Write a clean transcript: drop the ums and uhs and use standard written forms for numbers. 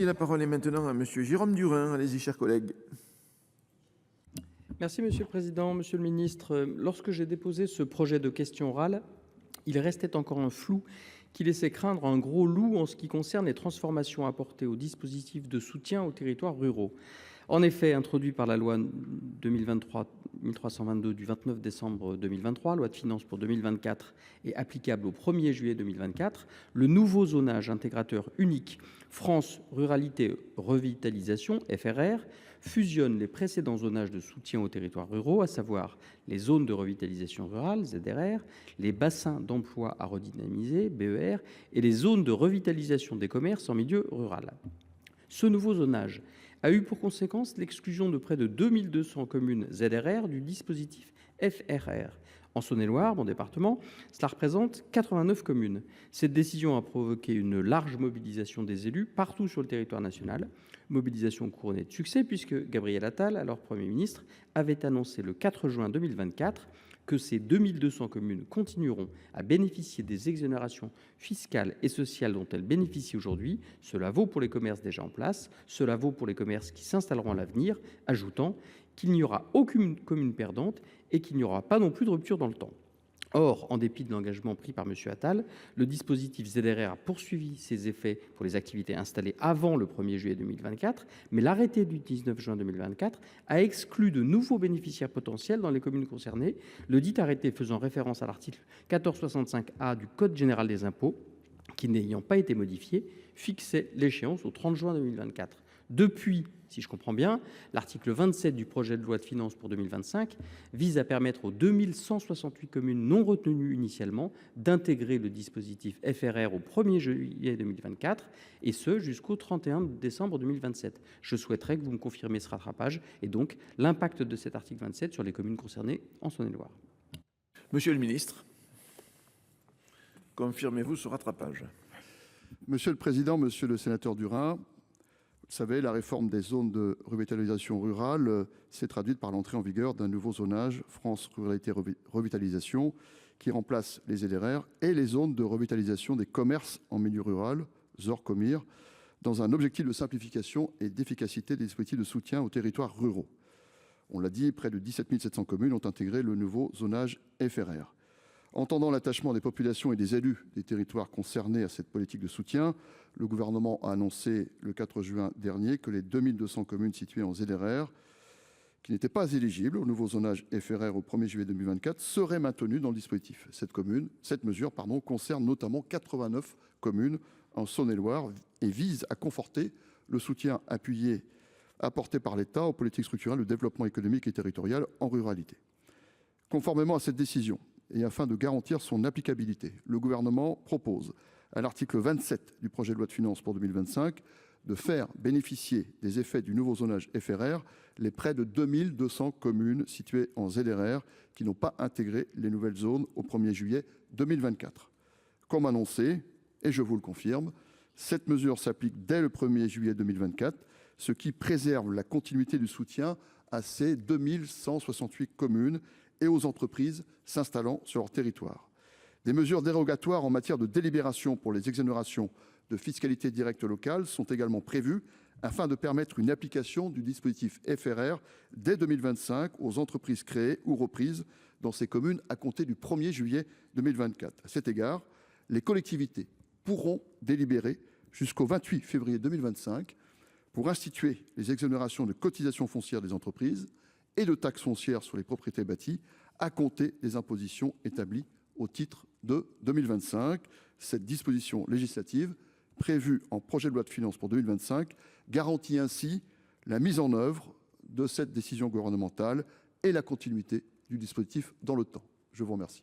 Et la parole est maintenant à Monsieur Jérôme Durain. Allez-y, chers collègues. Merci Monsieur le Président. Monsieur le Ministre, lorsque j'ai déposé ce projet de question orale, il restait encore un flou qui laissait craindre un gros loup en ce qui concerne les transformations apportées au dispositif de soutien aux territoires ruraux. En effet, introduit par la loi 2023-1322 du 29 décembre 2023, loi de finances pour 2024 et applicable au 1er juillet 2024, le nouveau zonage intégrateur unique France Ruralité Revitalisation, FRR, fusionne les précédents zonages de soutien aux territoires ruraux, à savoir les zones de revitalisation rurale, ZRR, les bassins d'emploi à redynamiser, BER, et les zones de revitalisation des commerces en milieu rural. Ce nouveau zonage a eu pour conséquence l'exclusion de près de 2200 communes ZRR du dispositif FRR. En Saône-et-Loire, mon département, cela représente 89 communes. Cette décision a provoqué une large mobilisation des élus partout sur le territoire national, mobilisation couronnée de succès puisque Gabriel Attal, alors Premier ministre, avait annoncé le 4 juin 2024 que ces 2200 communes continueront à bénéficier des exonérations fiscales et sociales dont elles bénéficient aujourd'hui. Cela vaut pour les commerces déjà en place, cela vaut pour les commerces qui s'installeront à l'avenir, ajoutant qu'il n'y aura aucune commune perdante et qu'il n'y aura pas non plus de rupture dans le temps. Or, en dépit de l'engagement pris par M. Attal, le dispositif ZRR a poursuivi ses effets pour les activités installées avant le 1er juillet 2024, mais l'arrêté du 19 juin 2024 a exclu de nouveaux bénéficiaires potentiels dans les communes concernées, le dit arrêté faisant référence à l'article 1465A du Code général des impôts, qui n'ayant pas été modifié, fixait l'échéance au 30 juin 2024. Depuis, si je comprends bien, l'article 27 du projet de loi de finances pour 2025 vise à permettre aux 2168 communes non retenues initialement d'intégrer le dispositif FRR au 1er juillet 2024 et ce jusqu'au 31 décembre 2027. Je souhaiterais que vous me confirmiez ce rattrapage et donc l'impact de cet article 27 sur les communes concernées en Saône-et-Loire. Monsieur le ministre, confirmez-vous ce rattrapage? Monsieur le Président, Monsieur le Sénateur Durain, vous savez, la réforme des zones de revitalisation rurale s'est traduite par l'entrée en vigueur d'un nouveau zonage, France Ruralité Revitalisation, qui remplace les ZRR et les zones de revitalisation des commerces en milieu rural, ZOR-COMIR, dans un objectif de simplification et d'efficacité des dispositifs de soutien aux territoires ruraux. On l'a dit, près de 17 700 communes ont intégré le nouveau zonage FRR. Entendant l'attachement des populations et des élus des territoires concernés à cette politique de soutien, le gouvernement a annoncé le 4 juin dernier que les 2200 communes situées en ZRR, qui n'étaient pas éligibles au nouveau zonage FRR au 1er juillet 2024, seraient maintenues dans le dispositif. Cette mesure concerne notamment 89 communes en Saône-et-Loire et vise à conforter le soutien apporté par l'État aux politiques structurelles de développement économique et territorial en ruralité. Conformément à cette décision, et afin de garantir son applicabilité, le gouvernement propose, à l'article 27 du projet de loi de finances pour 2025, de faire bénéficier des effets du nouveau zonage FRR les près de 2200 communes situées en ZRR qui n'ont pas intégré les nouvelles zones au 1er juillet 2024. Comme annoncé, et je vous le confirme, cette mesure s'applique dès le 1er juillet 2024, ce qui préserve la continuité du soutien à ces 2168 communes et aux entreprises s'installant sur leur territoire. Des mesures dérogatoires en matière de délibération pour les exonérations de fiscalité directe locale sont également prévues afin de permettre une application du dispositif FRR dès 2025 aux entreprises créées ou reprises dans ces communes à compter du 1er juillet 2024. À cet égard, les collectivités pourront délibérer jusqu'au 28 février 2025 pour instituer les exonérations de cotisations foncières des entreprises et de taxes foncières sur les propriétés bâties à compter des impositions établies au titre de 2025. Cette disposition législative, prévue en projet de loi de finances pour 2025, garantit ainsi la mise en œuvre de cette décision gouvernementale et la continuité du dispositif dans le temps. Je vous remercie.